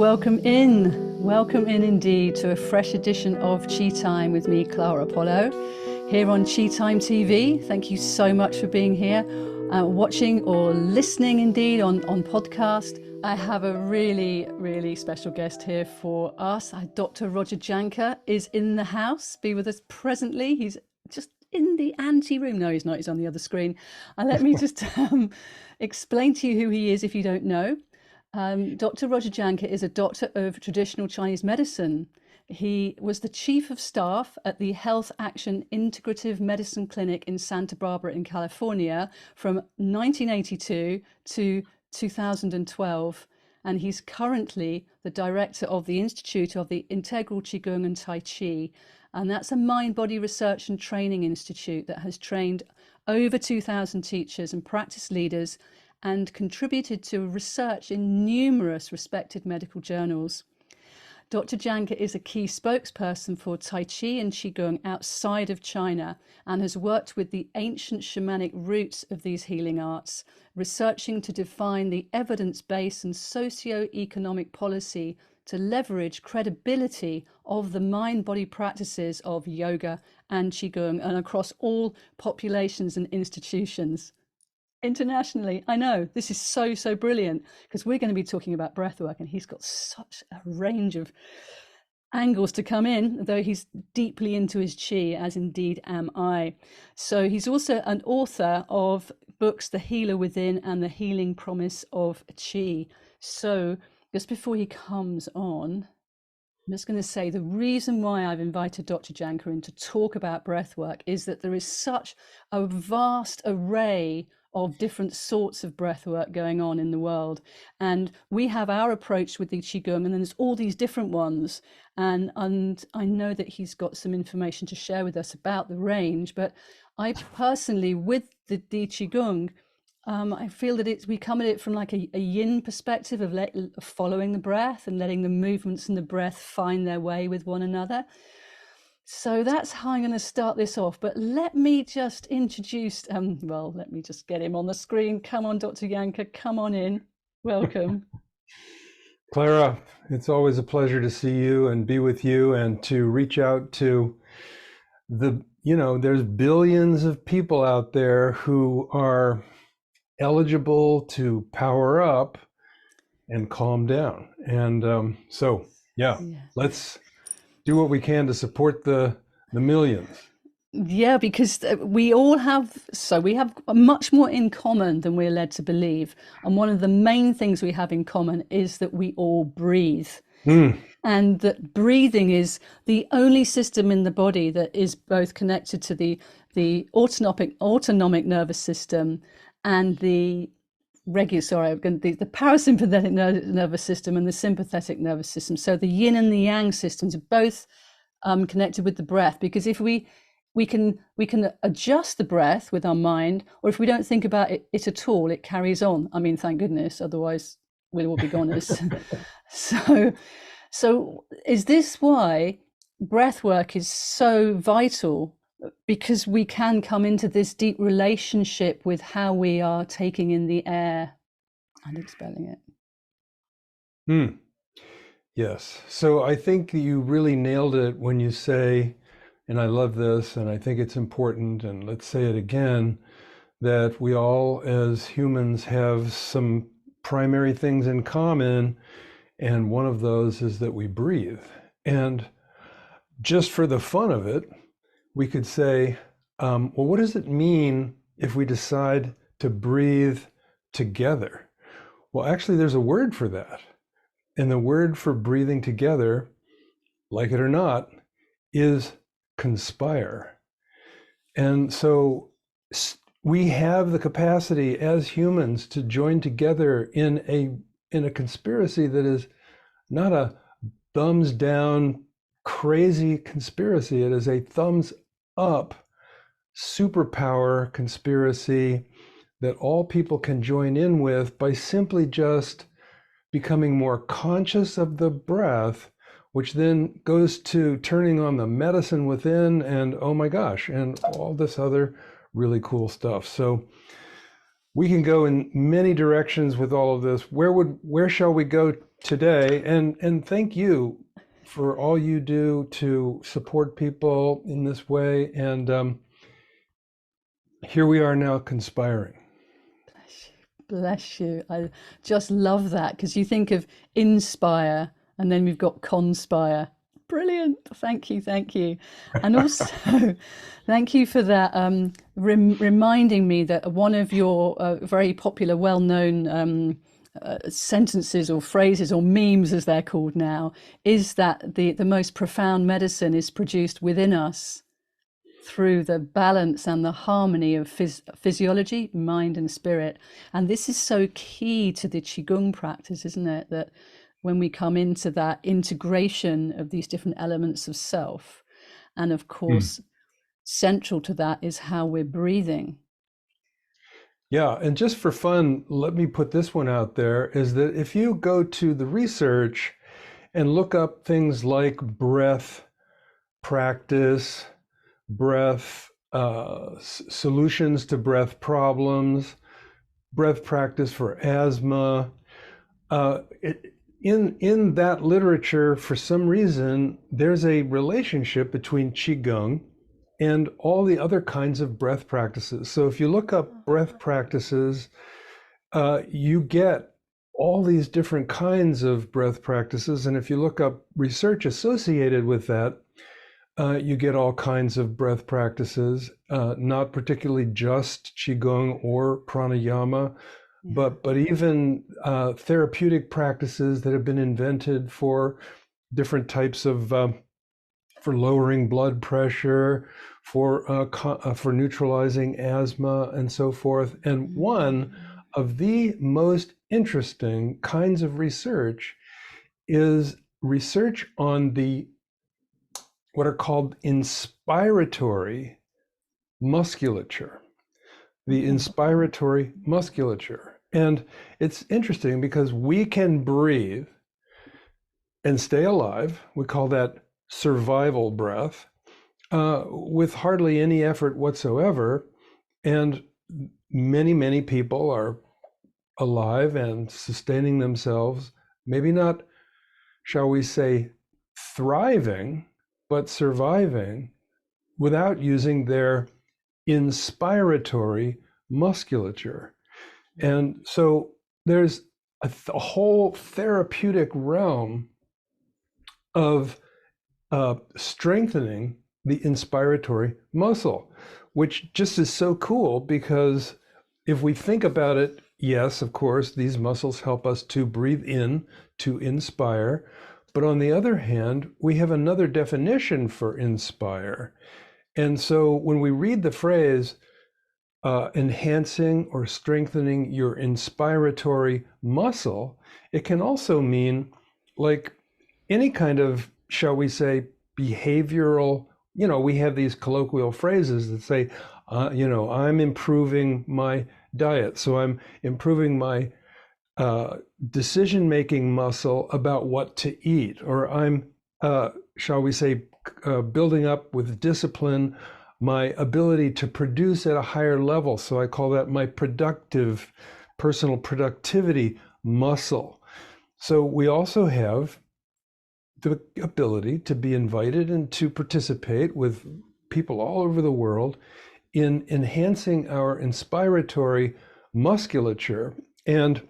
welcome in. Welcome in indeed to a fresh edition of Chi Time with me, Clara Apollo, here on Chi Time TV. Thank you so much for being here, watching or listening indeed on podcast. I have a really, really special guest here for us. Dr. Roger Jahnke is in the house, be with us presently. He's just in the ante-room. No, he's not. He's on the other screen. Let me just explain to you who he is if you don't know. Dr. Roger Jahnke is a doctor of traditional Chinese medicine. He was the chief of staff at the Health Action Integrative Medicine Clinic in Santa Barbara in California from 1982 to 2012. And he's currently the director of the Institute of the Integral Qigong and Tai Chi. And that's a mind-body research and training institute that has trained over 2,000 teachers and practice leaders and contributed to research in numerous respected medical journals. Dr. Jahnke is a key spokesperson for Tai Chi and Qigong outside of China and has worked with the ancient shamanic roots of these healing arts, researching to define the evidence base and socio-economic policy to leverage credibility of the mind-body practices of yoga and Qigong and across all populations and institutions. Internationally, I know this is so brilliant because we're going to be talking about breathwork, and he's got such a range of angles to come in, though he's deeply into his chi, as indeed am I. So he's also an author of books The Healer Within and The Healing Promise of Chi. So just before he comes on, I'm just going to say the reason why I've invited Dr. Jahnke in to talk about breathwork is that there is such a vast array of different sorts of breathwork going on in the world. And we have our approach with the Qigong, and then there's all these different ones. And I know that he's got some information to share with us about the range, but I personally, with the Qigong, I feel that we come at it from like a yin perspective of following the breath and letting the movements and the breath find their way with one another. So that's how I'm going to start this off. But let me just introduce, let me just get him on the screen. Come on, Dr. Jahnke, come on in. Welcome. Clara, it's always a pleasure to see you and be with you and to reach out to there's billions of people out there who are eligible to power up and calm down. And let's do what we can to support the millions. Yeah, because we have much more in common than we're led to believe. And one of the main things we have in common is that we all breathe. And that breathing is the only system in the body that is both connected to the autonomic nervous system and the parasympathetic nervous system and the sympathetic nervous system. So the yin and the yang systems are both connected with the breath, because if we can adjust the breath with our mind, or if we don't think about it at all, it carries on. I mean, thank goodness, otherwise we'll all be goners. So is this why breath work is so vital? Because we can come into this deep relationship with how we are taking in the air and expelling it. Yes. So I think you really nailed it when you say, and I love this, and I think it's important, and let's say it again, that we all as humans have some primary things in common, and one of those is that we breathe. And just for the fun of it, we could say, what does it mean if we decide to breathe together? Well, actually, there's a word for that. And the word for breathing together, like it or not, is conspire. And so we have the capacity as humans to join together in a conspiracy that is not a thumbs down, crazy conspiracy. It is a thumbs up superpower conspiracy that all people can join in with by simply just becoming more conscious of the breath, which then goes to turning on the medicine within and, oh my gosh, and all this other really cool stuff. So we can go in many directions with all of this. Where shall we go today. And thank you for all you do to support people in this way. And here we are now conspiring. Bless you. I just love that because you think of inspire and then we've got conspire. Brilliant. Thank you. Thank you. And also, thank you for that, reminding me that one of your very popular, well known sentences or phrases or memes, as they're called now, is that the most profound medicine is produced within us through the balance and the harmony of physiology, mind and spirit. And this is so key to the Qigong practice, isn't it? That when we come into that integration of these different elements of self, and of course, central to that is how we're breathing. Yeah, and just for fun, let me put this one out there, is that if you go to the research and look up things like breath practice, breath solutions to breath problems, breath practice for asthma, in that literature, for some reason, there's a relationship between Qigong and all the other kinds of breath practices. So if you look up breath practices, you get all these different kinds of breath practices. And if you look up research associated with that, you get all kinds of breath practices, not particularly just Qigong or pranayama, but even therapeutic practices that have been invented for different types of, for lowering blood pressure, for neutralizing asthma and so forth. And one of the most interesting kinds of research is research on the what are called inspiratory musculature, the inspiratory musculature. And it's interesting because we can breathe and stay alive. We call that survival breath, with hardly any effort whatsoever. And many people are alive and sustaining themselves, maybe not, shall we say, thriving, but surviving without using their inspiratory musculature. And so there's a whole therapeutic realm of strengthening the inspiratory muscle, which just is so cool because if we think about it, yes, of course, these muscles help us to breathe in, to inspire. But on the other hand, we have another definition for inspire. And so when we read the phrase, enhancing or strengthening your inspiratory muscle, it can also mean like any kind of, shall we say, behavioral, we have these colloquial phrases that say, I'm improving my diet. So I'm improving my decision-making muscle about what to eat, or I'm, shall we say, building up with discipline my ability to produce at a higher level. So I call that my personal productivity muscle. So we also have the ability to be invited and to participate with people all over the world in enhancing our inspiratory musculature. And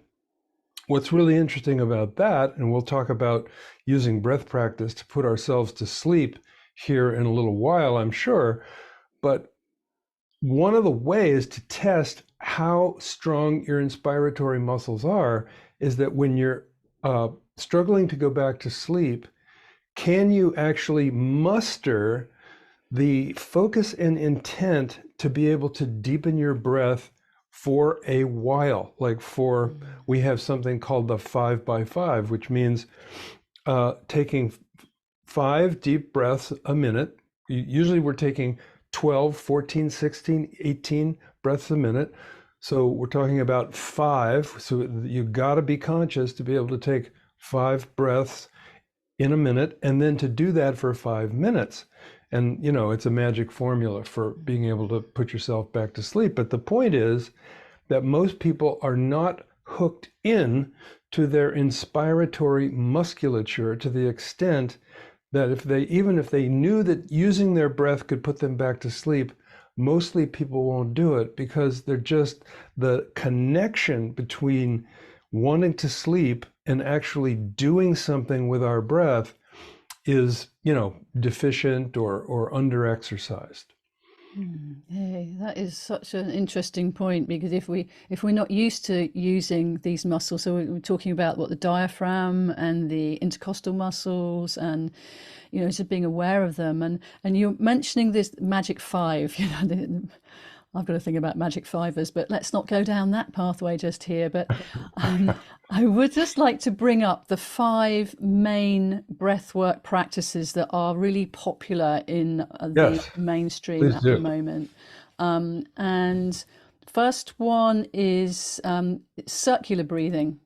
what's really interesting about that, and we'll talk about using breath practice to put ourselves to sleep here in a little while, I'm sure, but one of the ways to test how strong your inspiratory muscles are is that when you're struggling to go back to sleep, can you actually muster the focus and intent to be able to deepen your breath for a while? We have something called the 5x5, which means taking 5 deep breaths a minute. Usually we're taking 12, 14, 16, 18 breaths a minute. So we're talking about 5. So you've got to be conscious to be able to take 5 breaths in a minute, and then to do that for 5 minutes. And, it's a magic formula for being able to put yourself back to sleep. But the point is that most people are not hooked in to their inspiratory musculature to the extent that even if they knew that using their breath could put them back to sleep, mostly people won't do it because they're just the connection between wanting to sleep and actually doing something with our breath is, deficient or under-exercised. Hey, that is such an interesting point, because if we're not used to using these muscles, so we're talking about what the diaphragm and the intercostal muscles, and just being aware of them, and you're mentioning this magic five. I've got to think about magic fivers, but let's not go down that pathway just here. But I would just like to bring up the 5 main breathwork practices that are really popular in the mainstream at the moment. And first one is circular breathing.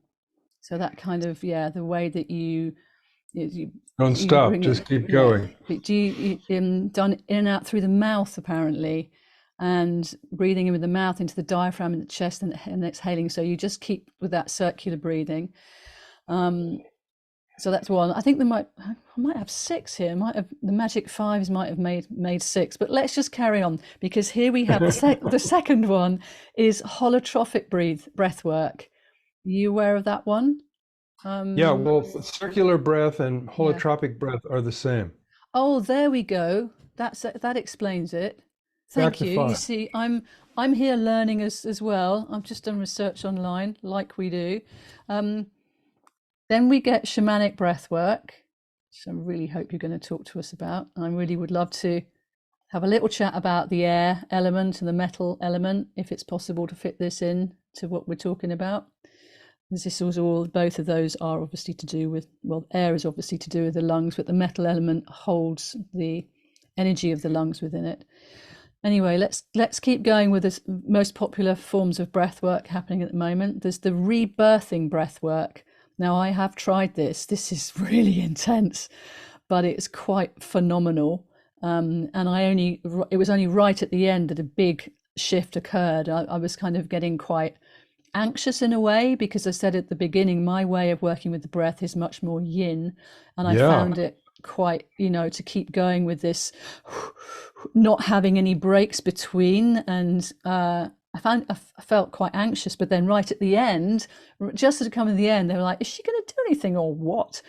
So that kind of, the way that you don't stop, just keep going. But do you done in and out through the mouth, apparently, and breathing in with the mouth into the diaphragm and the chest, and exhaling. So you just keep with that circular breathing. So that's one. I think I might have 6 here. The magic 5s might have made 6, but let's just carry on, because here we have the second one is holotropic breath work. Are you aware of that one? Well, circular breath and holotropic breath are the same. Oh, there we go. That explains it. Thank you. You see, I'm here learning as well. I've just done research online, like we do. Then we get shamanic breath work, which I really hope you're going to talk to us about. I really would love to have a little chat about the air element and the metal element, if it's possible to fit this in to what we're talking about. This was both of those are obviously to do with, air is obviously to do with the lungs, but the metal element holds the energy of the lungs within it. Anyway, let's keep going with the most popular forms of breath work happening at the moment. There's the rebirthing breath work. Now, I have tried this. This is really intense, but it's quite phenomenal. And it was only right at the end that a big shift occurred. I was kind of getting quite anxious in a way, because I said at the beginning, my way of working with the breath is much more yin, and I found it quite, to keep going with this, not having any breaks between, and I felt quite anxious. But then right at the end, just as it come to the end, they were like, is she going to do anything or what?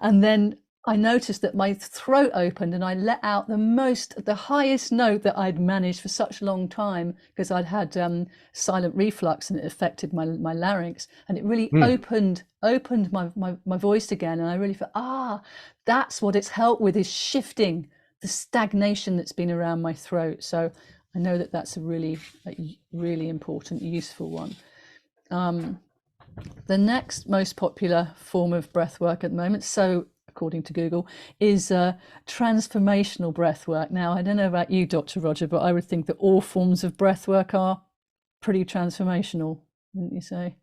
And then I noticed that my throat opened and I let out the highest note that I'd managed for such a long time, because I'd had silent reflux and it affected my larynx, and it really opened my voice again. And I really felt, that's what it's helped with, is shifting the stagnation that's been around my throat. So I know that that's a really important, useful one. The next most popular form of breath work at the moment, so according to Google, is transformational breath work. Now, I don't know about you, Dr. Roger, but I would think that all forms of breath work are pretty transformational, wouldn't you say?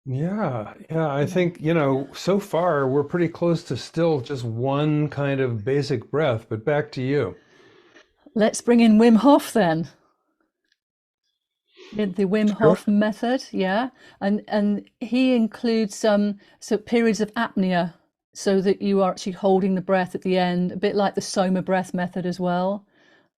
Yeah. I think, so far we're pretty close to still just one kind of basic breath, but back to you. Let's bring in Wim Hof then. The Wim Hof method, and he includes so periods of apnea, so that you are actually holding the breath at the end, a bit like the Soma breath method as well.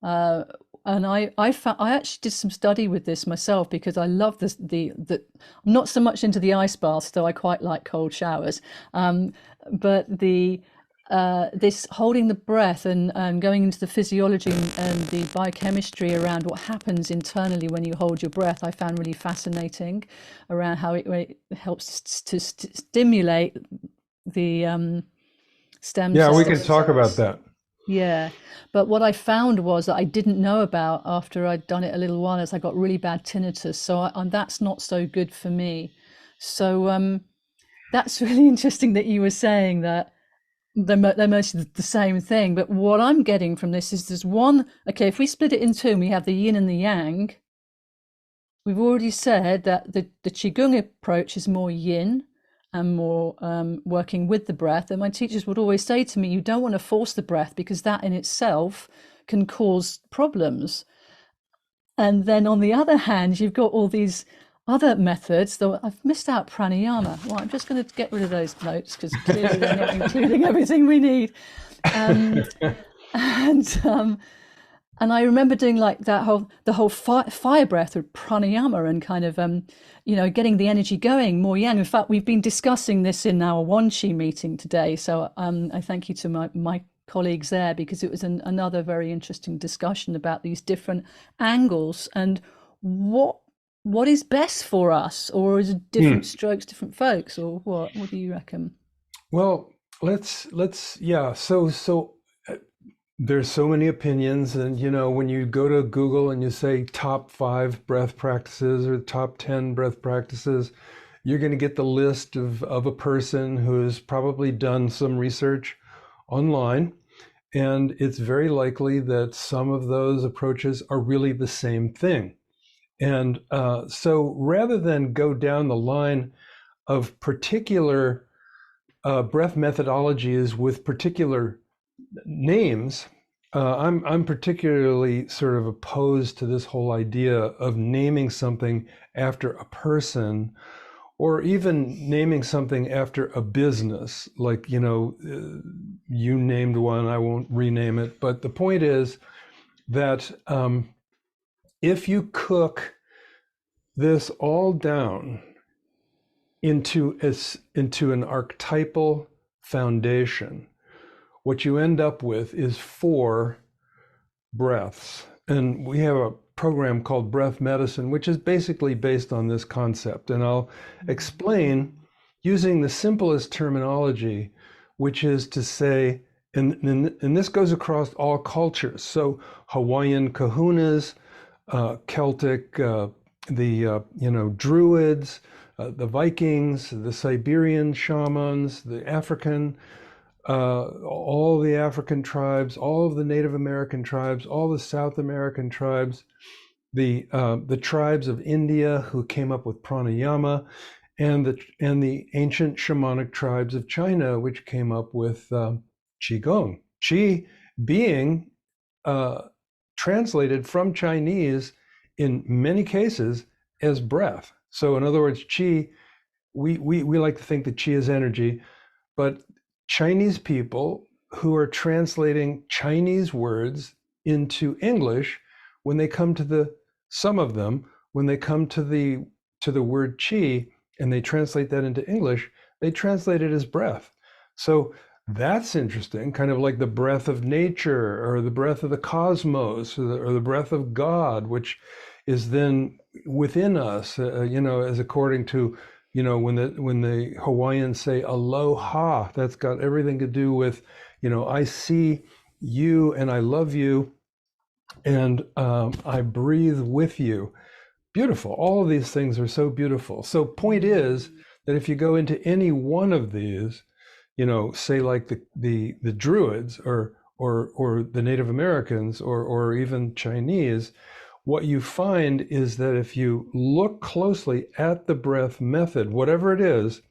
And I actually did some study with this myself, because I love this. I'm not so much into the ice baths, though I quite like cold showers. But this holding the breath and going into the physiology and the biochemistry around what happens internally when you hold your breath, I found really fascinating, around how it helps to stimulate the stem cells. We can talk about that. But what I found was that I didn't know about after I'd done it a little while, as I got really bad tinnitus. So that's not so good for me. So that's really interesting that you were saying that they're mostly the same thing. But what I'm getting from this is there's one, if we split it in two, and we have the yin and the yang. We've already said that the Qigong approach is more yin and more working with the breath. And my teachers would always say to me, you don't want to force the breath, because that in itself can cause problems. And then on the other hand, you've got all these other methods, though I've missed out pranayama. Well, I'm just going to get rid of those notes because clearly they're not including everything we need. Um, and um, and I remember doing like the whole fire breath with pranayama and kind of getting the energy going, more yang. In fact, we've been discussing this in our One Chi meeting today. So I thank you to my colleagues there, because it was another very interesting discussion about these different angles and what is best for us, or is it different strokes, different folks, or what? What do you reckon? Well, let's yeah. So there's so many opinions, and when you go to Google and you say top 5 breath practices or top 10 breath practices, you're going to get the list of a person who's probably done some research online, and it's very likely that some of those approaches are really the same thing. And so rather than go down the line of particular breath methodologies with particular names, I'm particularly sort of opposed to this whole idea of naming something after a person, or even naming something after a business. Like, you named one, I won't rename it. But the point is that if you cook this all down into an archetypal foundation, what you end up with is 4 breaths. And we have a program called Breath Medicine, which is basically based on this concept. And I'll explain using the simplest terminology, which is to say, and this goes across all cultures. So Hawaiian kahunas, Celtic, the Druids, the Vikings, the Siberian shamans, the African, all the African tribes, all of the Native American tribes, all the South American tribes, the tribes of India who came up with pranayama, and the ancient shamanic tribes of China, which came up with qigong. Qi being translated from Chinese in many cases as breath. So in other words, qi, we like to think that qi is energy, but Chinese people who are translating Chinese words into English, when they come to some of them, when they come to the word qi and they translate that into English, they translate it as breath. So that's interesting, kind of like the breath of nature, or the breath of the cosmos, or the breath of God, which is then within us, as according to, when the Hawaiians say aloha, that's got everything to do with, I see you and I love you, and I breathe with you. Beautiful. All of these things are so beautiful. So point is that if you go into any one of these, say like the Druids, or the Native Americans, or even Chinese, what you find is that if you look closely at the breath method, whatever it is,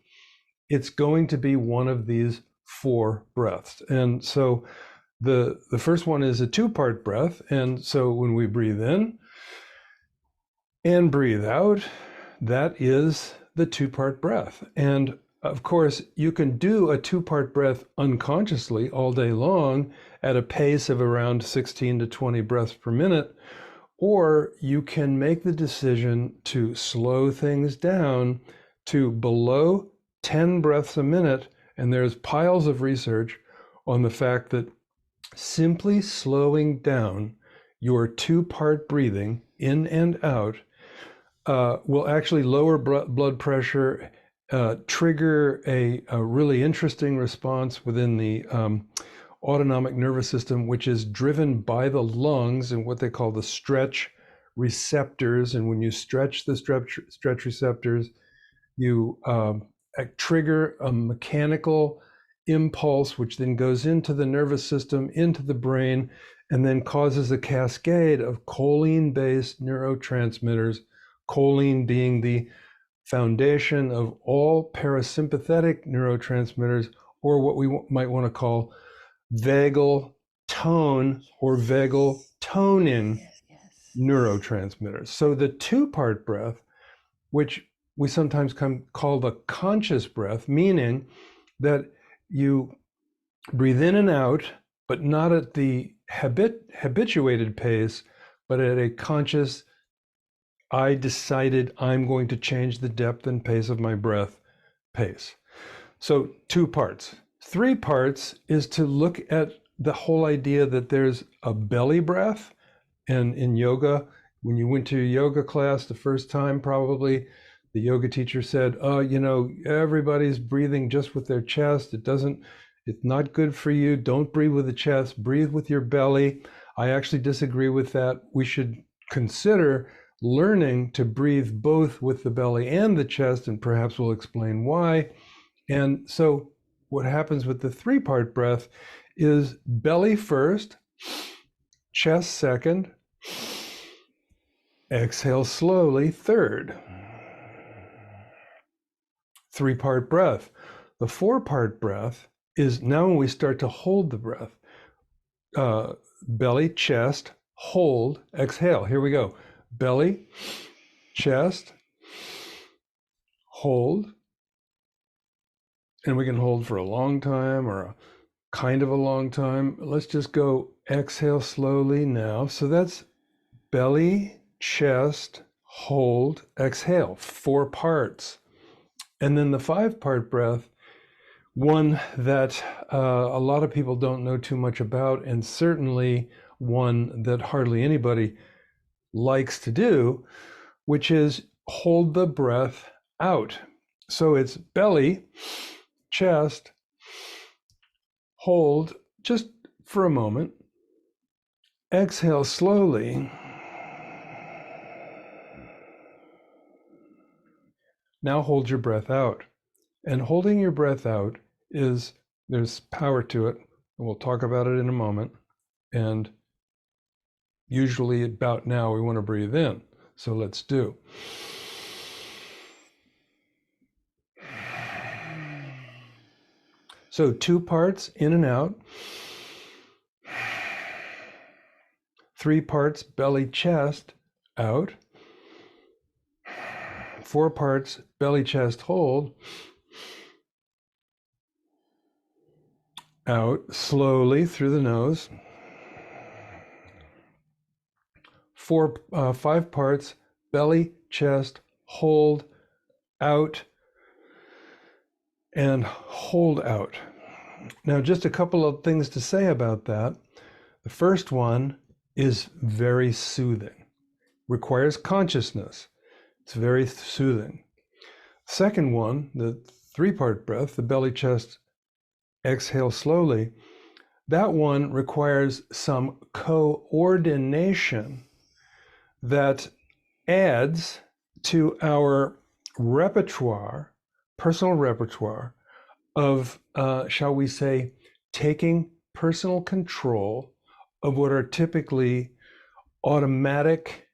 it's going to be one of these 4 breaths. And so the first one is a 2-part breath. And so when we breathe in and breathe out, that is the 2-part breath. And of course, you can do a 2-part breath unconsciously all day long at a pace of around 16 to 20 breaths per minute. Or you can make the decision to slow things down to below 10 breaths a minute. And there's piles of research on the fact that simply slowing down your 2-part breathing in and out will actually lower blood pressure, trigger a really interesting response within the autonomic nervous system, which is driven by the lungs and what they call the stretch receptors. And when you stretch the stretch receptors, you trigger a mechanical impulse, which then goes into the nervous system, into the brain, and then causes a cascade of choline-based neurotransmitters, choline being the foundation of all parasympathetic neurotransmitters, or what we might want to call vagal tone or vagal tonin neurotransmitters. So the 2-part breath which we sometimes call the conscious breath, meaning that you breathe in and out, but not at the habituated pace, but at a conscious, I decided I'm going to change the depth and pace of my breath pace. So 2 parts. 3 parts is to look at the whole idea that there's a belly breath. And in yoga, when you went to a yoga class the first time, probably the yoga teacher said, oh, you know, everybody's breathing just with their chest. It's not good for you. Don't breathe with the chest, breathe with your belly. I actually disagree with that. We should consider learning to breathe both with the belly and the chest, and perhaps we'll explain why. And so what happens with the 3-part breath is belly first, chest second, exhale slowly third. 3-part breath. The 4-part breath is now when we start to hold the breath. Belly, chest, hold, exhale. Here we go. Belly, chest, hold. And we can hold for a long time or a kind of a long time. Let's just go exhale slowly now. So that's belly, chest, hold, exhale, 4 parts. And then the 5-part breath, one that a lot of people don't know too much about, and certainly one that hardly anybody likes to do, which is hold the breath out. So it's belly, chest, hold just for a moment, exhale slowly. Now hold your breath out. And holding your breath out there's power to it, and we'll talk about it in a moment. And usually about now we want to breathe in, so let's do. So 2 parts in and out, 3 parts belly, chest, out, 4 parts belly, chest, hold, out slowly through the nose. 5 parts belly, chest, hold, out, and hold out. Now, just a couple of things to say about that. The first one is very soothing, requires consciousness. It's very soothing. Second one, the 3-part breath, the belly, chest, exhale slowly, that one requires some coordination that adds to our repertoire, personal repertoire of, shall we say, taking personal control of what are typically automatic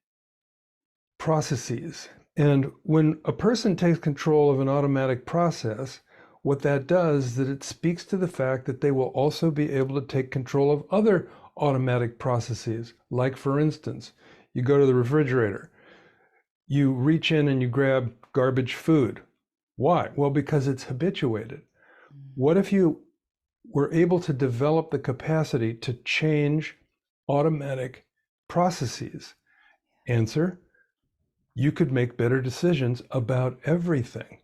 processes. And when a person takes control of an automatic process, what that does is that it speaks to the fact that they will also be able to take control of other automatic processes. Like, for instance, you go to the refrigerator, you reach in and you grab garbage food. Why? Well, because it's habituated. What if you were able to develop the capacity to change automatic processes? Answer: you could make better decisions about everything.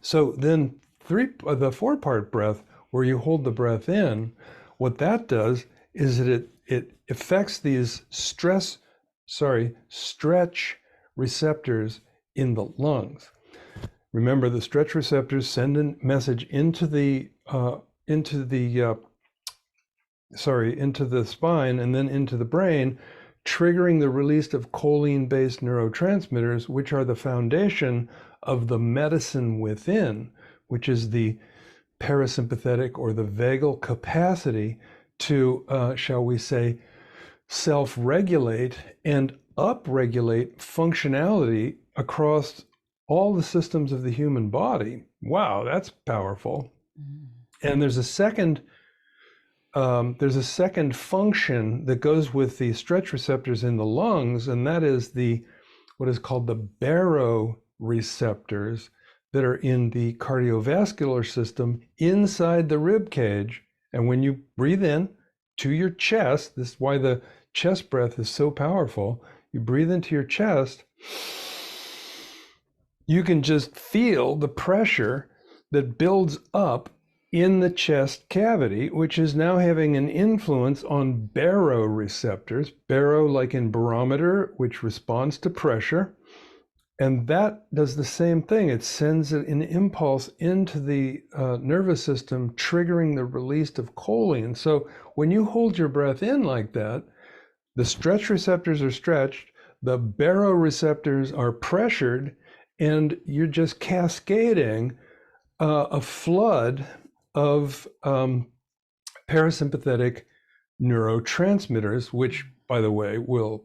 So then the 4-part breath, where you hold the breath in, what that does is that it affects these stretch receptors in the lungs. Remember, the stretch receptors send a message into the spine and then into the brain, triggering the release of choline-based neurotransmitters, which are the foundation of the medicine within, which is the parasympathetic or the vagal capacity to, shall we say, self-regulate and upregulate functionality across all the systems of the human body. Wow, that's powerful. And there's a second function that goes with the stretch receptors in the lungs, and that is what is called the receptors that are in the cardiovascular system inside the rib cage. And when you breathe in to your chest, this is why the chest breath is so powerful. You breathe into your chest, you can just feel the pressure that builds up in the chest cavity, which is now having an influence on baroreceptors, baro like in barometer, which responds to pressure. And that does the same thing. It sends an impulse into the nervous system, triggering the release of choline. So when you hold your breath in like that, the stretch receptors are stretched, the baroreceptors are pressured, and you're just cascading a flood of parasympathetic neurotransmitters, which, by the way, will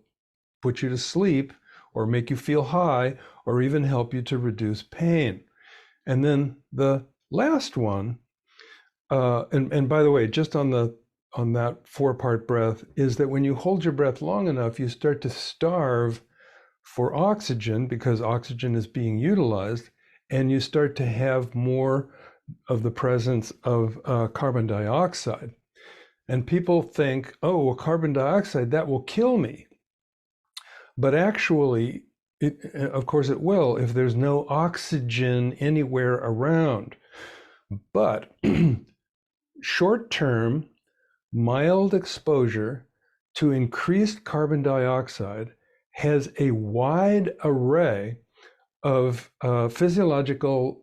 put you to sleep or make you feel high or even help you to reduce pain. And then the last one, and by the way, just on that 4-part breath, is that when you hold your breath long enough, you start to starve for oxygen because oxygen is being utilized, and you start to have more of the presence of carbon dioxide. And people think, oh, well, carbon dioxide, that will kill me. But actually, of course it will if there's no oxygen anywhere around. But short-term, mild exposure to increased carbon dioxide has a wide array of physiological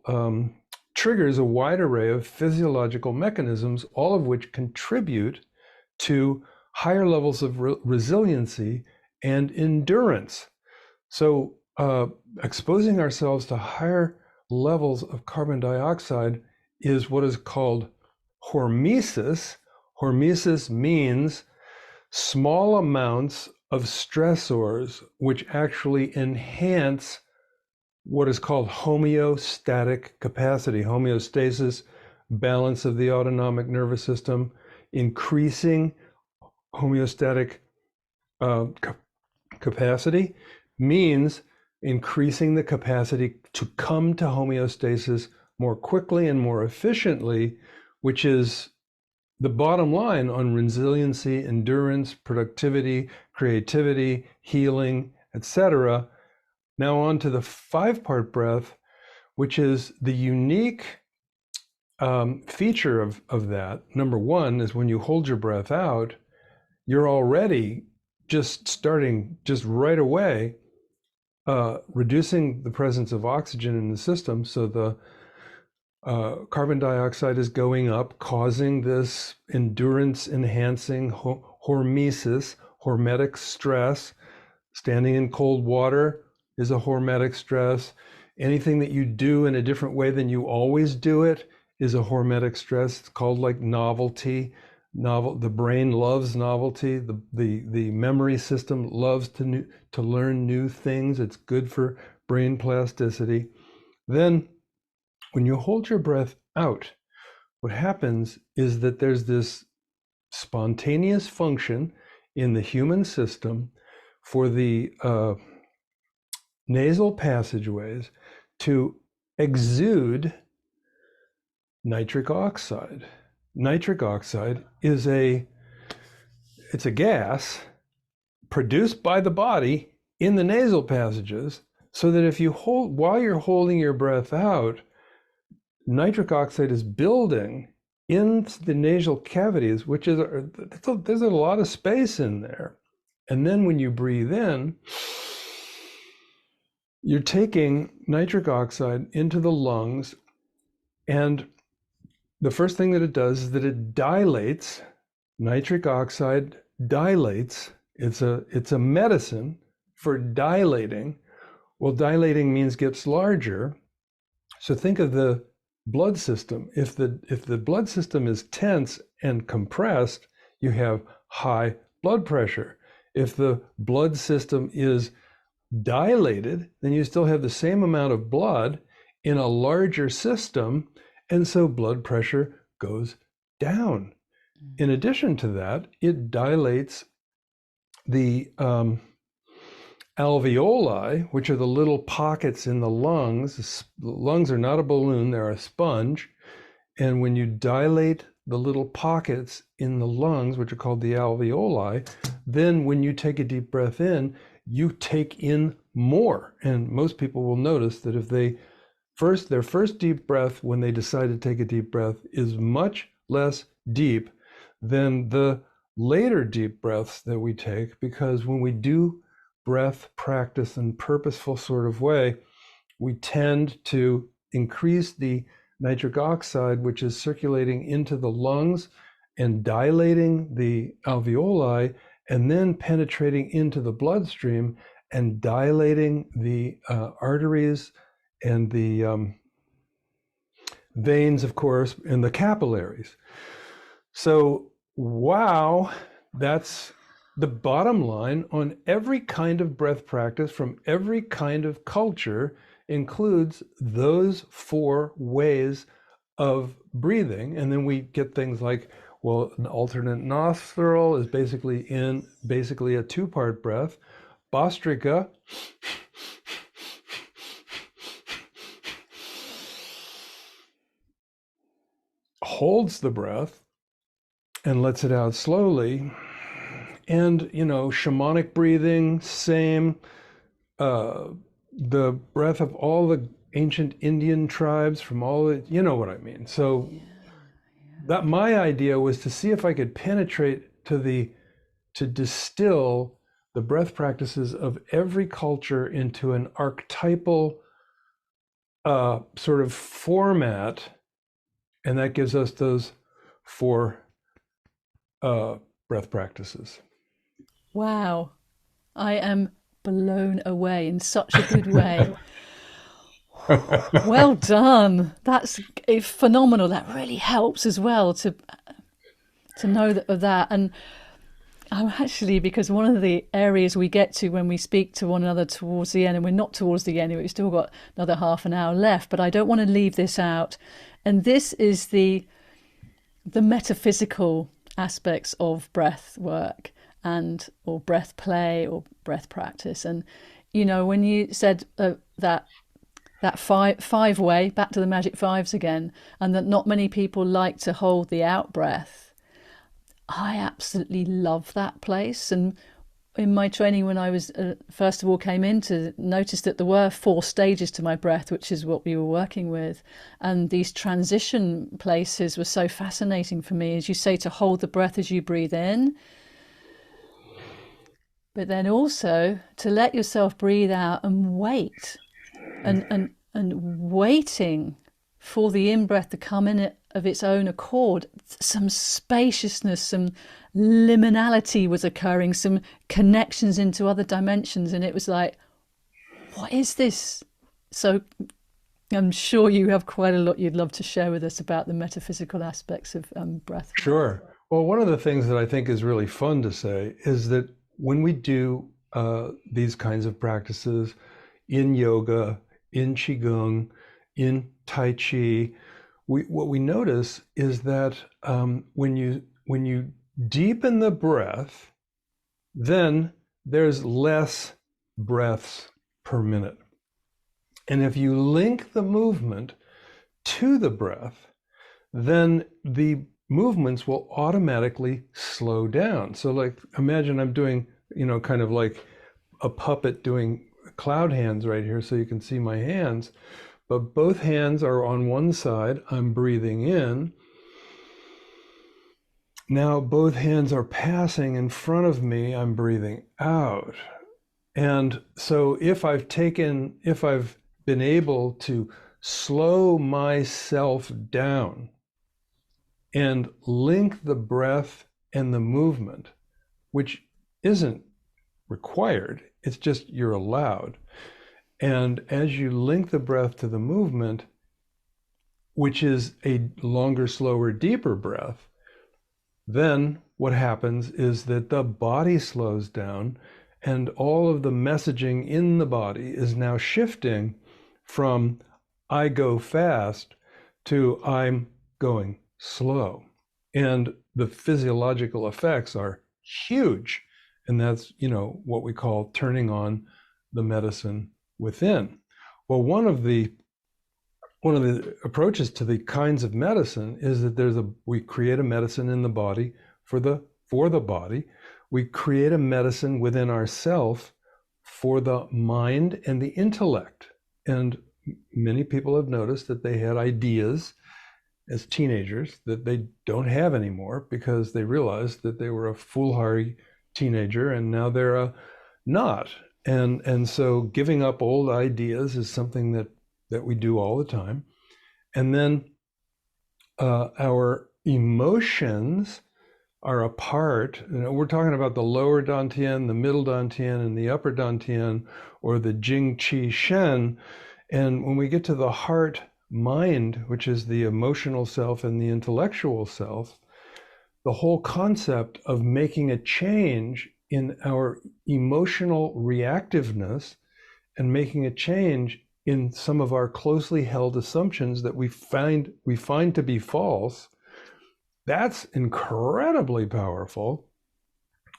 triggers, a wide array of physiological mechanisms, all of which contribute to higher levels of resiliency and endurance. So exposing ourselves to higher levels of carbon dioxide is what is called hormesis. Hormesis means small amounts of stressors which actually enhance what is called homeostatic capacity, homeostasis, balance of the autonomic nervous system, increasing homeostatic capacity means increasing the capacity to come to homeostasis more quickly and more efficiently, which is the bottom line on resiliency, endurance, productivity, creativity, healing, etc. Now on to the 5-part breath, which is the unique feature of that. Number one is when you hold your breath out, you're already just starting just right away, reducing the presence of oxygen in the system. So the carbon dioxide is going up, causing this endurance enhancing hormesis, hormetic stress. Standing in cold water is a hormetic stress. Anything that you do in a different way than you always do it is a hormetic stress. It's called like novelty. The brain loves novelty. The memory system loves to learn new things. It's good for brain plasticity. Then when you hold your breath out, what happens is that there's this spontaneous function in the human system for the nasal passageways to exude nitric oxide. Nitric oxide is it's a gas produced by the body in the nasal passages, so that if you while you're holding your breath out, nitric oxide is building in the nasal cavities, which is there's a lot of space in there. And then when you breathe in, you're taking nitric oxide into the lungs, and the first thing that it does is that it dilates. Nitric oxide dilates. It's a medicine for dilating. Well, dilating means gets larger. So think of the blood system. If the blood system is tense and compressed, you have high blood pressure. If the blood system is dilated, then you still have the same amount of blood in a larger system, and so blood pressure goes down. In addition to that, it dilates the alveoli, which are the little pockets in the lungs. The lungs are not a balloon, they're a sponge. And when you dilate the little pockets in the lungs, which are called the alveoli, then when you take a deep breath in, you take in more. And most people will notice that if their first deep breath, when they decide to take a deep breath, is much less deep than the later deep breaths that we take, because when we do breath practice in purposeful sort of way, we tend to increase the nitric oxide, which is circulating into the lungs and dilating the alveoli, and then penetrating into the bloodstream and dilating the arteries and the veins, of course, and the capillaries. So, wow, that's the bottom line on every kind of breath practice from every kind of culture includes those 4 ways of breathing. And then we get things like, well, an alternate nostril is basically a 2-part breath. Bhastrika holds the breath and lets it out slowly. And, shamanic breathing, same. The breath of all the ancient Indian tribes from all the, you know what I mean. So that my idea was to see if I could penetrate to distill the breath practices of every culture into an archetypal sort of format. And that gives us those 4 breath practices. Wow. I am blown away in such a good way. Well done. That's phenomenal. That really helps as well to know that. And I'm actually, because one of the areas we get to when we speak to one another towards the end, and we're not towards the end, we've still got another half an hour left, but I don't want to leave this out. And this is the metaphysical aspects of breath work or breath play or breath practice. And when you said that five way, back to the magic 5s again, and that not many people like to hold the out breath, I absolutely love that place. And in my training, when I was first of all came in, to notice that there were 4 stages to my breath, which is what we were working with, and these transition places were so fascinating for me. As you say, to hold the breath as you breathe in, but then also to let yourself breathe out and wait, and waiting for the in-breath to come in of its own accord. Some spaciousness, some liminality was occurring, some connections into other dimensions, and it was like, what is this? So I'm sure you have quite a lot you'd love to share with us about the metaphysical aspects of breath. Sure. Well, one of the things that I think is really fun to say is that when we do these kinds of practices in yoga, in qigong, in tai chi, what we notice is that when you deepen the breath, then there's less breaths per minute. And if you link the movement to the breath, then the movements will automatically slow down. So like, imagine I'm doing, kind of like a puppet doing cloud hands right here, so you can see my hands. But both hands are on one side, I'm breathing in. Now both hands are passing in front of me, I'm breathing out. And so if I've been able to slow myself down and link the breath and the movement, which isn't required, it's just you're allowed. And as you link the breath to the movement, which is a longer, slower, deeper breath, then what happens is that the body slows down, and all of the messaging in the body is now shifting from I go fast to I'm going slow. And the physiological effects are huge. And that's, what we call turning on the medicine within. Well, one of the approaches to the kinds of medicine is that we create a medicine in the body for the body. We create a medicine within ourself for the mind and the intellect. And many people have noticed that they had ideas as teenagers that they don't have anymore because they realized that they were a foolhardy teenager and now they're not. And so giving up old ideas is something that we do all the time. And then our emotions are a part. We're talking about the lower dantian, the middle dantian, and the upper dantian, or the Jing Qi Shen. And when we get to the heart mind, which is the emotional self and the intellectual self, the whole concept of making a change in our emotional reactiveness and making a change in some of our closely held assumptions that we find to be false, that's incredibly powerful.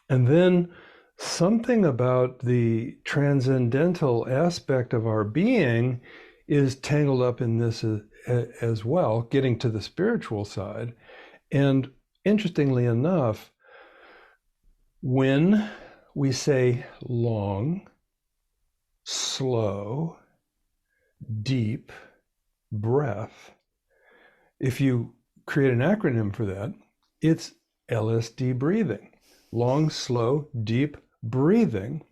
And then something about the transcendental aspect of our being is tangled up in this as well, getting to the spiritual side. And interestingly enough, when we say long, slow, deep breath, if you create an acronym for that, it's LSD breathing. Long, slow, deep breathing.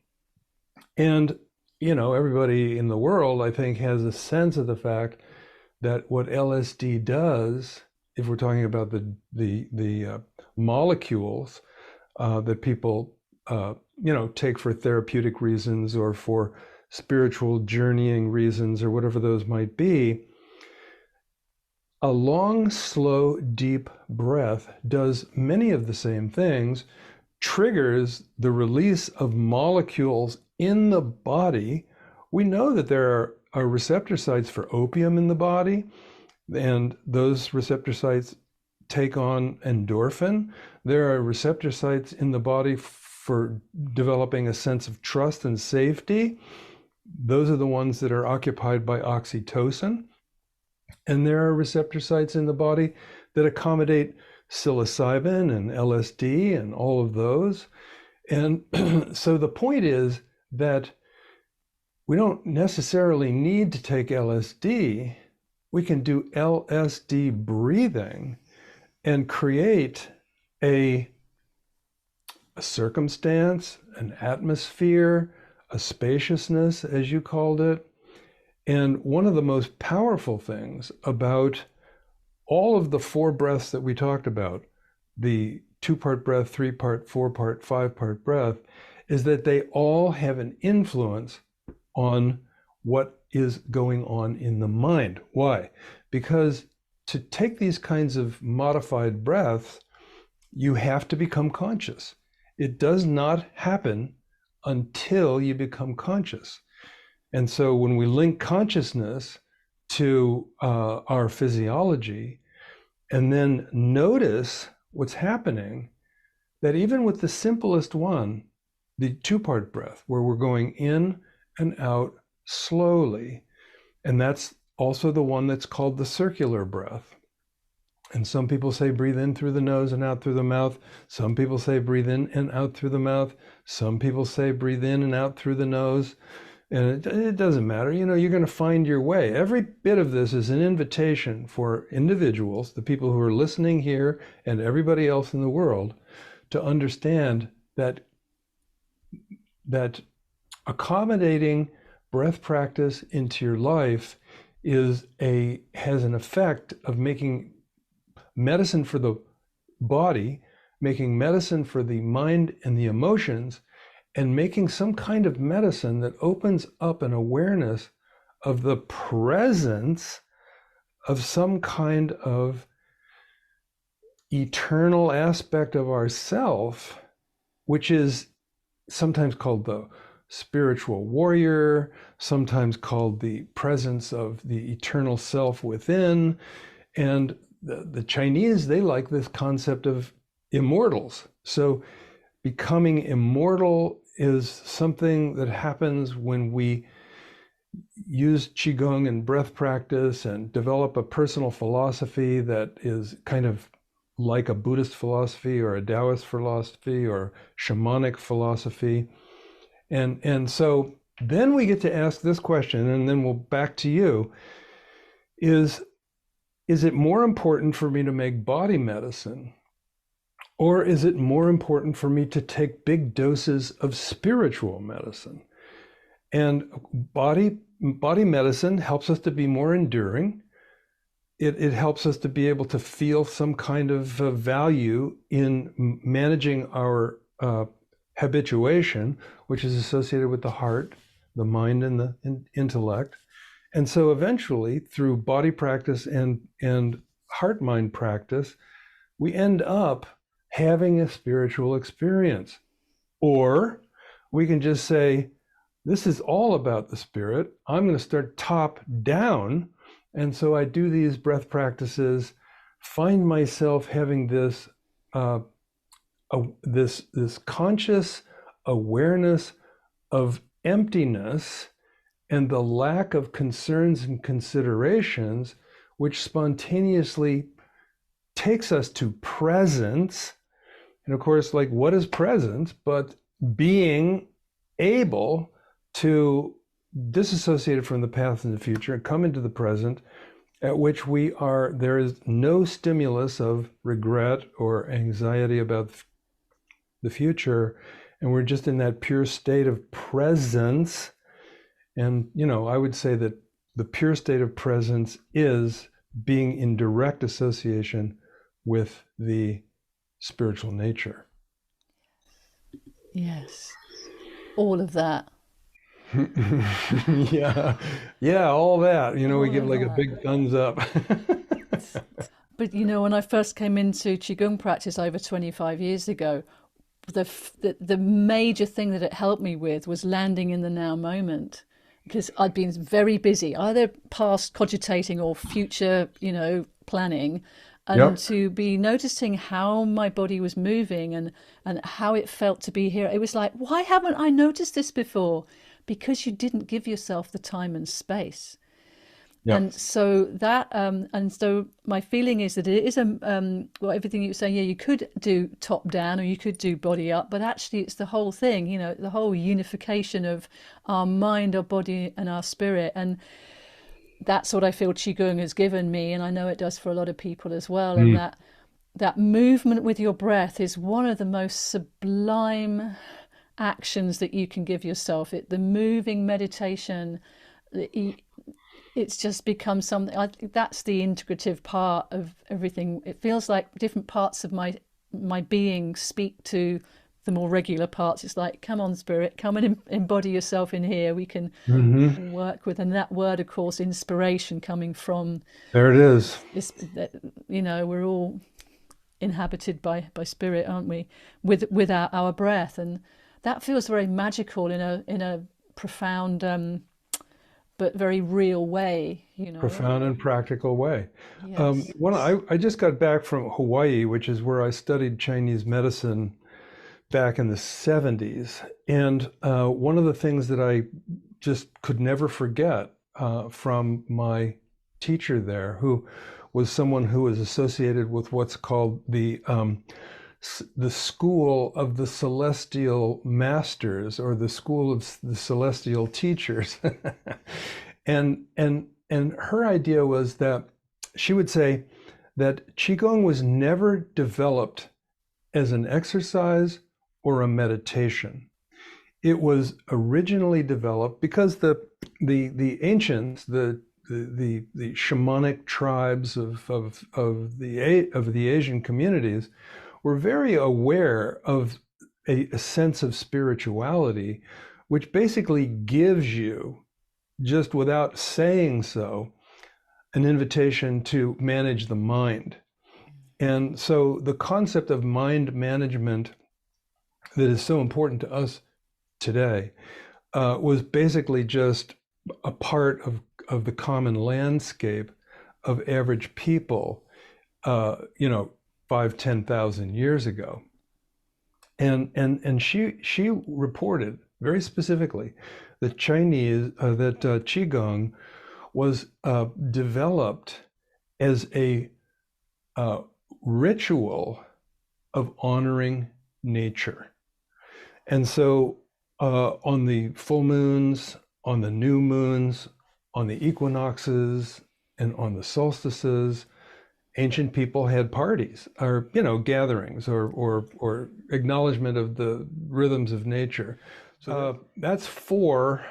And, everybody in the world, I think, has a sense of the fact that what LSD does, if we're talking about the molecules that people, take for therapeutic reasons or for spiritual journeying reasons or whatever those might be, a long, slow, deep breath does many of the same things, triggers the release of molecules in the body. We know that there are receptor sites for opium in the body, and those receptor sites take on endorphin. There are receptor sites in the body for developing a sense of trust and safety. Those are the ones that are occupied by oxytocin. And there are receptor sites in the body that accommodate psilocybin and LSD and all of those. And so the point is that we don't necessarily need to take LSD. We can do LSD breathing and create a circumstance, an atmosphere, a spaciousness, as you called it. And one of the most powerful things about all of the 4 breaths that we talked about, the 2-part breath, 3-part, 4-part, 5-part breath, is that they all have an influence on what is going on in the mind. Why? Because to take these kinds of modified breaths, you have to become conscious. It does not happen until you become conscious. And so when we link consciousness to our physiology and then notice what's happening, that even with the simplest one, the 2-part breath, where we're going in and out slowly, and that's also the one that's called the circular breath. And some people say breathe in through the nose and out through the mouth. Some people say breathe in and out through the mouth. Some people say breathe in and out through the nose. And it doesn't matter. You're going to find your way. Every bit of this is an invitation for individuals, the people who are listening here and everybody else in the world, to understand that accommodating breath practice into your life has an effect of making medicine for the body, making medicine for the mind and the emotions, and making some kind of medicine that opens up an awareness of the presence of some kind of eternal aspect of ourself, which is sometimes called the spiritual warrior, sometimes called the presence of the eternal self within. And the Chinese, they like this concept of immortals. So becoming immortal is something that happens when we use Qigong and breath practice and develop a personal philosophy that is kind of like a Buddhist philosophy or a Taoist philosophy or shamanic philosophy. And so then we get to ask this question, and then we'll back to you, is it more important for me to make body medicine, or is it more important for me to take big doses of spiritual medicine? And body medicine helps us to be more enduring. It helps us to be able to feel some kind of value in managing our habituation, which is associated with the heart, the mind, and the intellect. And so eventually, through body practice and heart-mind practice, we end up having a spiritual experience. Or we can just say, this is all about the spirit. I'm going to start top down. And so I do these breath practices, find myself having this this conscious awareness of emptiness and the lack of concerns and considerations, which spontaneously takes us to presence. And of course, like, what is presence but being able to disassociate from the past and the future and come into the present, at which there is no stimulus of regret or anxiety about the future, and we're just in that pure state of presence. And I would say that the pure state of presence is being in direct association with the spiritual nature. Yes, all of that. yeah, all that. We give like a big thumbs up. But when I first came into Qigong practice over 25 years ago, the major thing that it helped me with was landing in the now moment, because I'd been very busy, either past cogitating or future, planning, and to be noticing how my body was moving and how it felt to be here. It was like, why haven't I noticed this before? Because you didn't give yourself the time and space. Yeah. And so my feeling is that it is everything you were saying. Yeah, you could do top down or you could do body up, but actually it's the whole thing. The whole unification of our mind, our body, and our spirit. And that's what I feel Qigong has given me, and I know it does for a lot of people as well. And that movement with your breath is one of the most sublime actions that you can give yourself. The moving meditation, it's just become something. That's the integrative part of everything. It feels like different parts of my being speak to the more regular parts. It's like, come on, spirit, come and embody yourself in here. We can work with, and that word, of course, inspiration, coming from. There it is. We're all inhabited by spirit, aren't we? With our breath, and that feels very magical in a profound but very real way, Profound and practical way. Yes. I just got back from Hawaii, which is where I studied Chinese medicine back in the 70s. And one of the things that I just could never forget from my teacher there, who was someone who was associated with what's called the school of the celestial masters, or the school of the celestial teachers. and her idea was that she would say that Qigong was never developed as an exercise or a meditation. It was originally developed because the ancients, the shamanic tribes of the Asian communities were very aware of a sense of spirituality, which basically gives you, just without saying so, an invitation to manage the mind. And so the concept of mind management that is so important to us today was basically just a part of the common landscape of average people, 5,000-10,000 years ago. And she reported very specifically that Qigong was developed as a ritual of honoring nature. And so on the full moons, on the new moons, on the equinoxes, and on the solstices, ancient people had parties, or gatherings, or acknowledgement of the rhythms of nature. So that's 4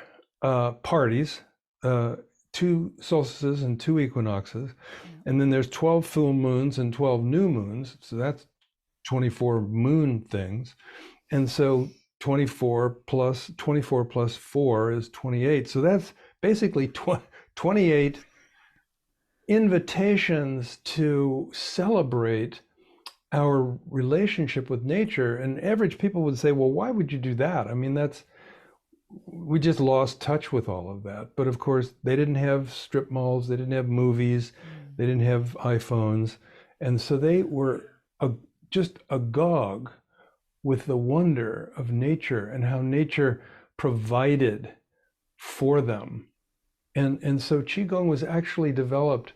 parties, 2 solstices and 2 equinoxes, and then there's 12 full moons and 12 new moons. So that's 24 moon things, and so 24 plus 4 is 28. So that's basically 28 invitations to celebrate our relationship with nature. And average people would say, well, why would you do that? I mean, we just lost touch with all of that. But of course, they didn't have strip malls, they didn't have movies, they didn't have iPhones. And so they were just agog with the wonder of nature and how nature provided for them. And so Qigong was actually developed,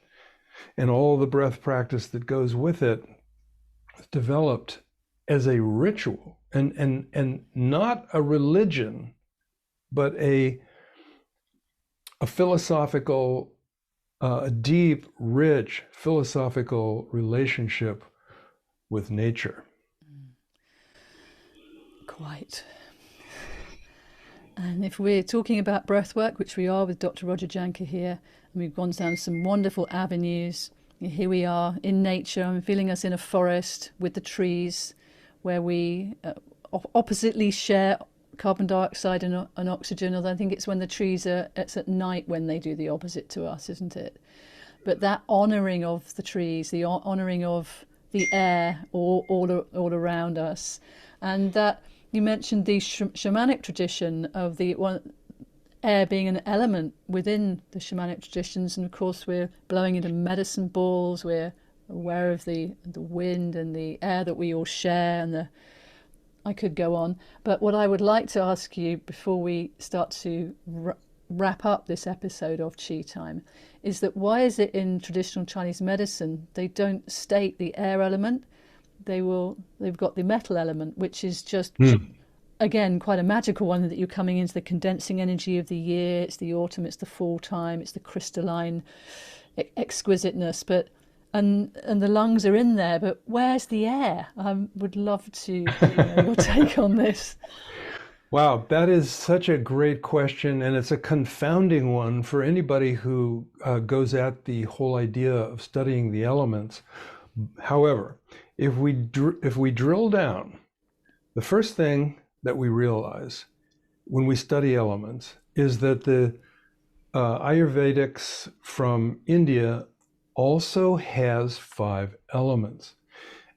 and all the breath practice that goes with it, developed as a ritual and not a religion, but a philosophical, a deep, rich philosophical relationship with nature. Quite. And if we're talking about breathwork, which we are with Dr. Roger Jahnke here, and we've gone down some wonderful avenues, here we are in nature. I'm feeling us in a forest with the trees, where we oppositely share carbon dioxide and oxygen, although I think it's when the trees it's at night when they do the opposite to us, isn't it? But that honouring of the trees, the honouring of the air all around us, and that you mentioned the shamanic tradition of the air being an element within the shamanic traditions, and of course we're blowing into medicine balls, we're aware of the wind and the air that we all share, and I could go on. But what I would like to ask you before we start to wrap up this episode of Qi Time is that why is it in traditional Chinese medicine they don't state the air element? They've got the metal element, which is just again quite a magical one, that you're coming into the condensing energy of the year. It's the autumn, it's the fall time, it's the crystalline exquisiteness, but and the lungs are in there, but where's the air? I would love to hear your take on this. Wow, that is such a great question, and it's a confounding one for anybody who goes at the whole idea of studying the elements. However, if we drill down, the first thing that we realize when we study elements is that the Ayurvedics from India also has 5 elements.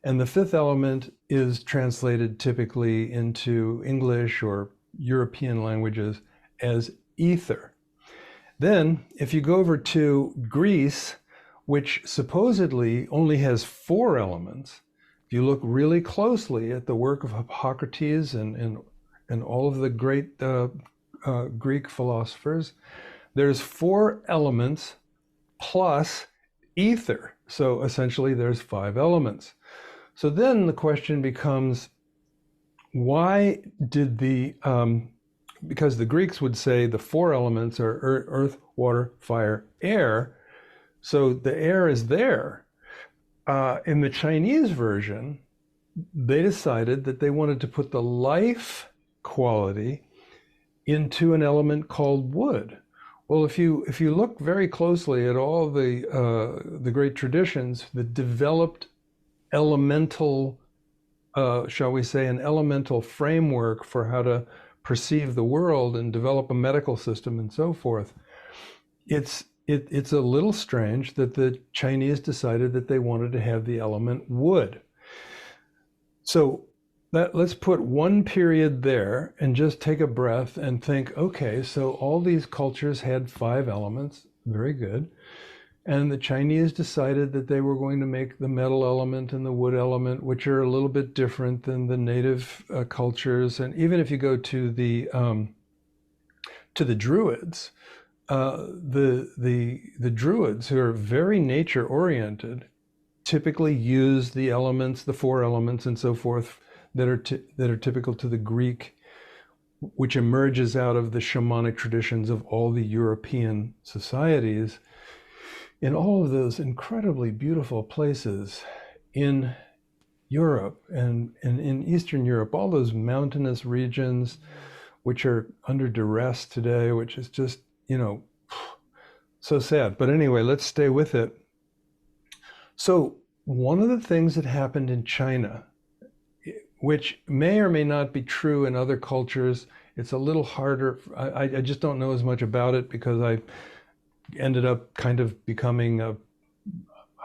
And the 5th element is translated typically into English or European languages as ether. Then, if you go over to Greece, which supposedly only has 4 elements, if you look really closely at the work of Hippocrates and all of the great Greek philosophers, there's 4 elements plus ether. So essentially there's 5 elements. So then the question becomes, why did because the Greeks would say the 4 elements are earth, water, fire, air, so the air is there. In the Chinese version, they decided that they wanted to put the life quality into an element called wood. Well, if you look very closely at all the great traditions that developed elemental, shall we say, an elemental framework for how to perceive the world and develop a medical system and so forth, it's a little strange that the Chinese decided that they wanted to have the element wood. So let's put one period there and just take a breath and think, okay, so all these cultures had 5 elements, very good. And the Chinese decided that they were going to make the metal element and the wood element, which are a little bit different than the native cultures. And even if you go to the Druids, the Druids, who are very nature oriented, typically use the elements, the four elements and so forth, that are typical to the Greek, which emerges out of the shamanic traditions of all the European societies. In all of those incredibly beautiful places in Europe and in Eastern Europe, all those mountainous regions which are under duress today, which is just, so sad. But anyway, let's stay with it. So one of the things that happened in China, which may or may not be true in other cultures, it's a little harder. I just don't know as much about it because I ended up kind of becoming I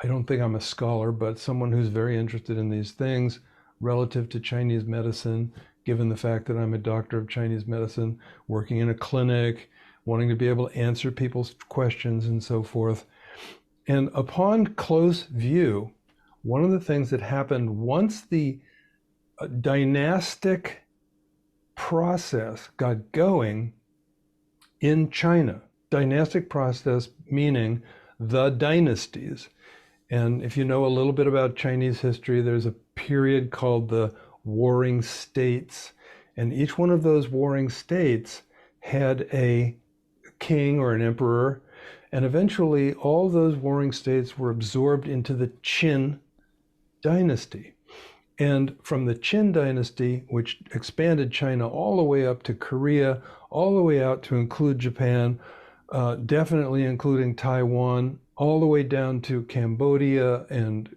don't think I'm a scholar, but someone who's very interested in these things relative to Chinese medicine, given the fact that I'm a doctor of Chinese medicine, working in a clinic, wanting to be able to answer people's questions and so forth. And upon close view, one of the things that happened once the dynastic process got going in China, dynastic process meaning the dynasties. And if you know a little bit about Chinese history, there's a period called the Warring States. And each one of those warring states had a king or an emperor. And eventually all those warring states were absorbed into the Qin dynasty. And from the Qin dynasty, which expanded China all the way up to Korea, all the way out to include Japan, definitely including Taiwan, all the way down to Cambodia and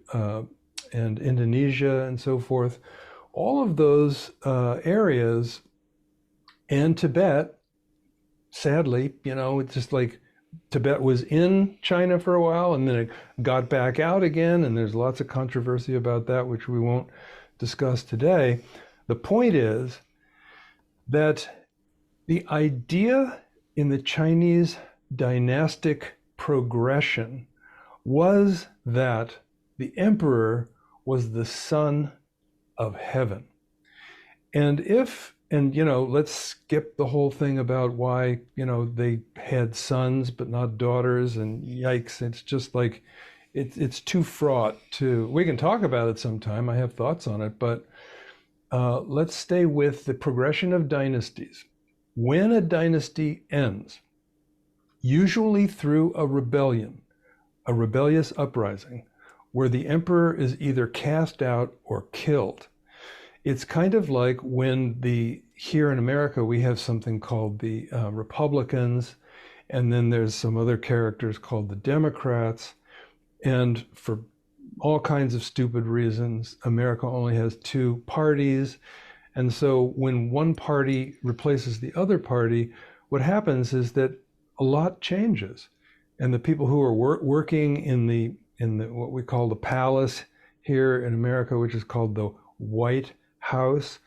Indonesia and so forth. All of those areas, and Tibet, sadly, it's just like Tibet was in China for a while and then it got back out again, and there's lots of controversy about that, which we won't discuss today. The point is that the idea in the Chinese dynastic progression was that the emperor was the son of heaven. And let's skip the whole thing about why, they had sons but not daughters, and yikes, it's just like, it's too fraught we can talk about it sometime, I have thoughts on it, but let's stay with the progression of dynasties. When a dynasty ends, usually through a rebellion, a rebellious uprising, where the emperor is either cast out or killed. It's kind of like when here in America, we have something called the Republicans, and then there's some other characters called the Democrats. And for all kinds of stupid reasons, America only has two parties. And so when one party replaces the other party, what happens is that a lot changes. And the people who are working in the what we call the palace here in America, which is called the White House,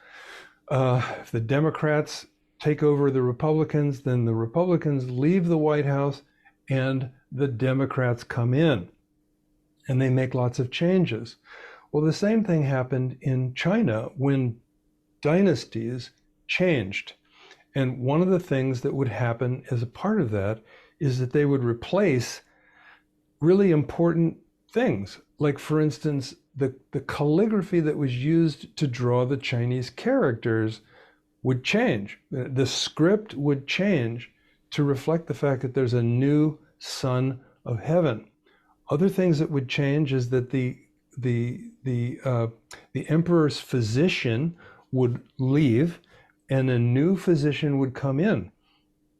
if the Democrats take over the Republicans, then the Republicans leave the White House and the Democrats come in, and they make lots of changes. Well, the same thing happened in China when dynasties changed. And one of the things that would happen as a part of that is that they would replace really important things. Like, for instance, the calligraphy that was used to draw the Chinese characters would change. The script would change to reflect the fact that there's a new son of heaven. Other things that would change is that the emperor's physician would leave and a new physician would come in.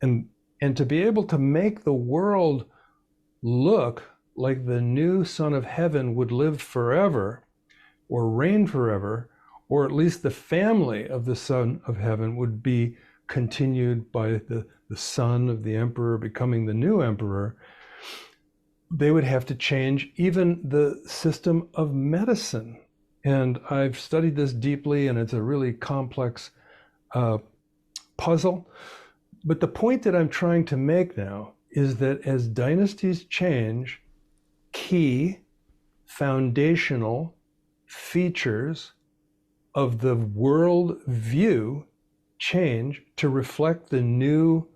And to be able to make the world look like the new son of heaven would live forever or reign forever, or at least the family of the son of heaven would be continued by the son of the emperor becoming the new emperor, they would have to change even the system of medicine. And I've studied this deeply, and it's a really complex puzzle. But the point that I'm trying to make now is that as dynasties change, key foundational features of the world view change to reflect the new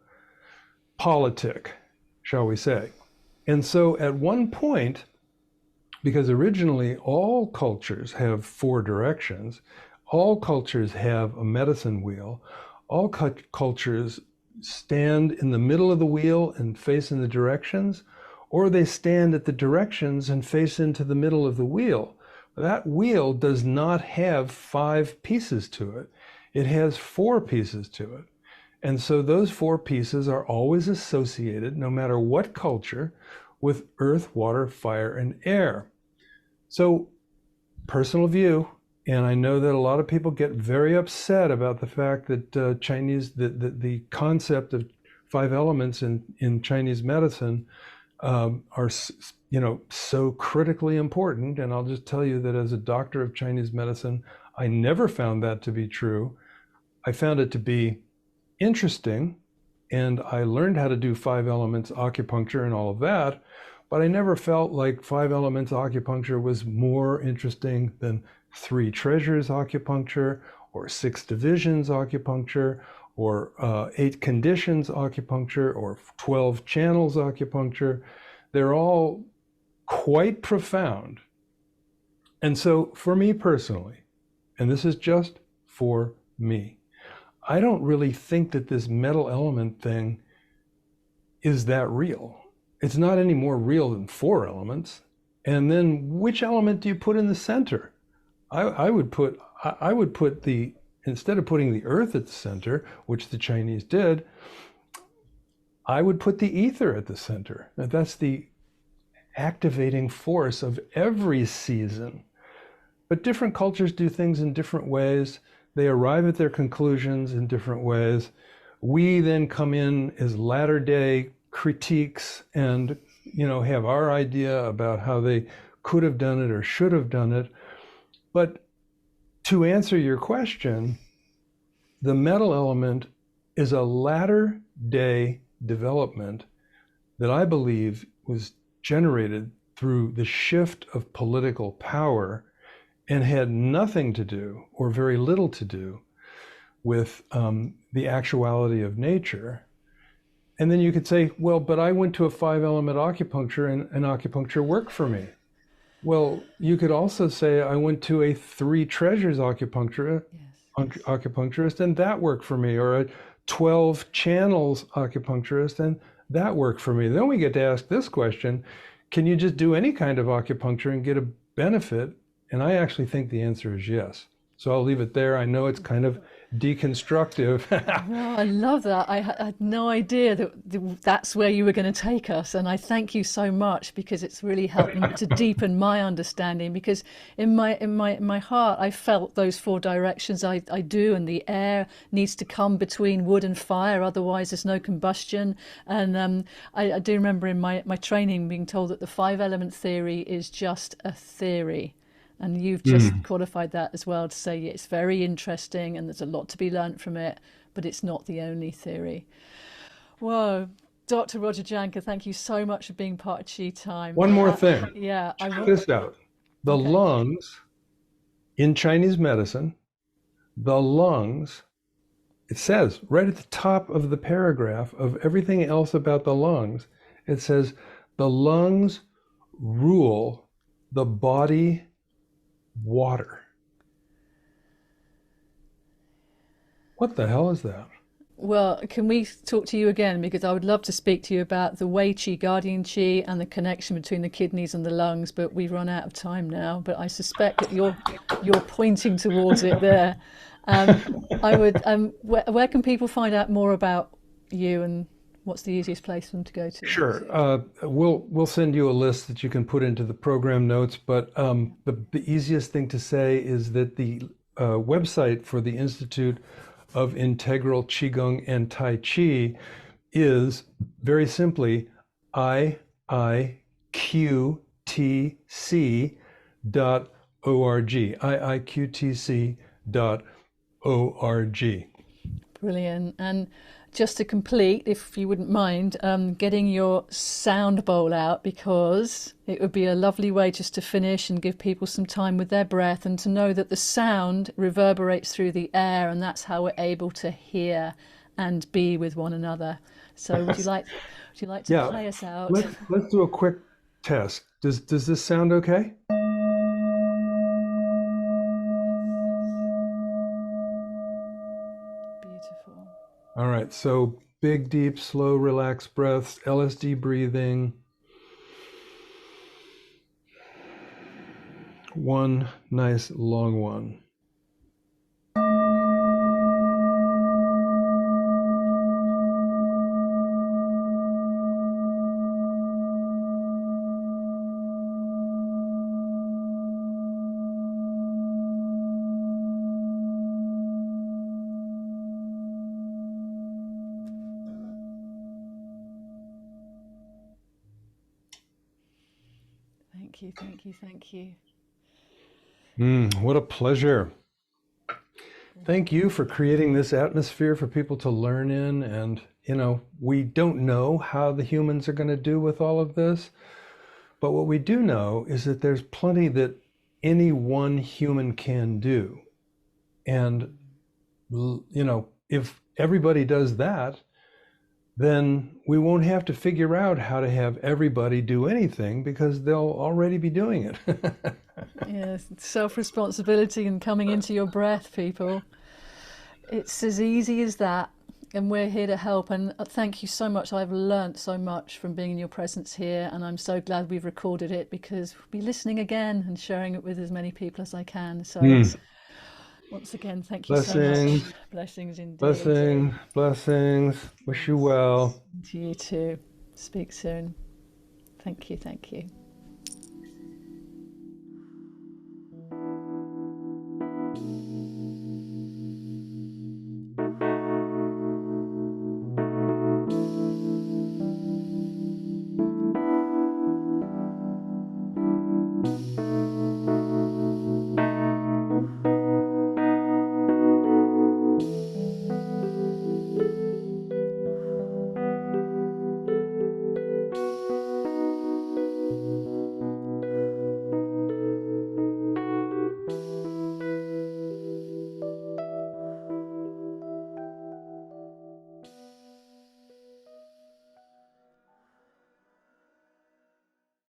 politic, shall we say. And so at one point, because originally all cultures have 4 directions, all cultures have a medicine wheel, all cultures stand in the middle of the wheel and face in the directions, or they stand at the directions and face into the middle of the wheel. That wheel does not have 5 pieces to it. It has 4 pieces to it. And so those 4 pieces are always associated, no matter what culture, with earth, water, fire, and air. So, personal view, and I know that a lot of people get very upset about the fact that the concept of 5 elements in Chinese medicine are, so critically important. And I'll just tell you that as a doctor of Chinese medicine, I never found that to be true. I found it to be interesting, and I learned how to do 5 elements acupuncture and all of that, but I never felt like 5 elements acupuncture was more interesting than 3 treasures acupuncture, or 6 divisions acupuncture, or 8 conditions acupuncture, or 12 channels acupuncture. They're all quite profound. And so for me personally, and this is just for me, I don't really think that this metal element thing is that real. It's not any more real than 4 elements. And then which element do you put in the center? I would put the, instead of putting the earth at the center, which the Chinese did, I would put the ether at the center. Now, that's the activating force of every season. But different cultures do things in different ways. They arrive at their conclusions in different ways. We then come in as latter day critiques and, have our idea about how they could have done it or should have done it. But to answer your question, the metal element is a latter day development that I believe was generated through the shift of political power and had nothing to do, or very little to do, with the actuality of nature. And then you could say, well, but I went to a 5-element acupuncture and acupuncture worked for me. Well, you could also say I went to a 3 treasures acupuncturist and that worked for me, or a 12 channels acupuncturist and that worked for me. Then we get to ask this question, can you just do any kind of acupuncture and get a benefit? And I actually think the answer is yes. So I'll leave it there. I know it's kind of deconstructive. Well, I love that. I had no idea that that's where you were going to take us. And I thank you so much, because it's really helped me to deepen my understanding, because in my heart, I felt those 4 directions I do, and the air needs to come between wood and fire. Otherwise, there's no combustion. And I do remember in my training being told that the 5-element theory is just a theory. And you've just qualified that as well to say it's very interesting and there's a lot to be learnt from it, but it's not the only theory. Whoa, Dr. Roger Jahnke, thank you so much for being part of Chi Time. One more thing. Yeah. Check this out. The lungs in Chinese medicine, the lungs, it says right at the top of the paragraph of everything else about the lungs, it says the lungs rule the body water. What the hell is that? Well, can we talk to you again? Because I would love to speak to you about the Wei Qi, Guardian Qi, and the connection between the kidneys and the lungs, but we've run out of time now. But I suspect that you're pointing towards it there. Where can people find out more about you, and what's the easiest place for them to go to? Sure. We'll send you a list that you can put into the program notes, but the easiest thing to say is that the website for the Institute of Integral Qigong and Tai Chi is very simply iiqtc.org, iiqtc.org. Brilliant. And just to complete, if you wouldn't mind, getting your sound bowl out, because it would be a lovely way just to finish and give people some time with their breath and to know that the sound reverberates through the air, and that's how we're able to hear and be with one another. So would you like to play us out? Let's do a quick test. Does this sound okay? Beautiful. All right, so big, deep, slow, relaxed breaths, LSD breathing. One nice long one. Thank you, thank you, thank you. What a pleasure. Thank you for creating this atmosphere for people to learn in. And, we don't know how the humans are going to do with all of this. But what we do know is that there's plenty that any one human can do. And, if everybody does that, then we won't have to figure out how to have everybody do anything because they'll already be doing it. Yes, self-responsibility and coming into your breath, people. It's as easy as that, and we're here to help. And thank you so much. I've learnt so much from being in your presence here, and I'm so glad we've recorded it because we'll be listening again and sharing it with as many people as I can. So once again, thank you so much. Blessings indeed. Blessings. Wish you well. To you too. Speak soon. Thank you, thank you.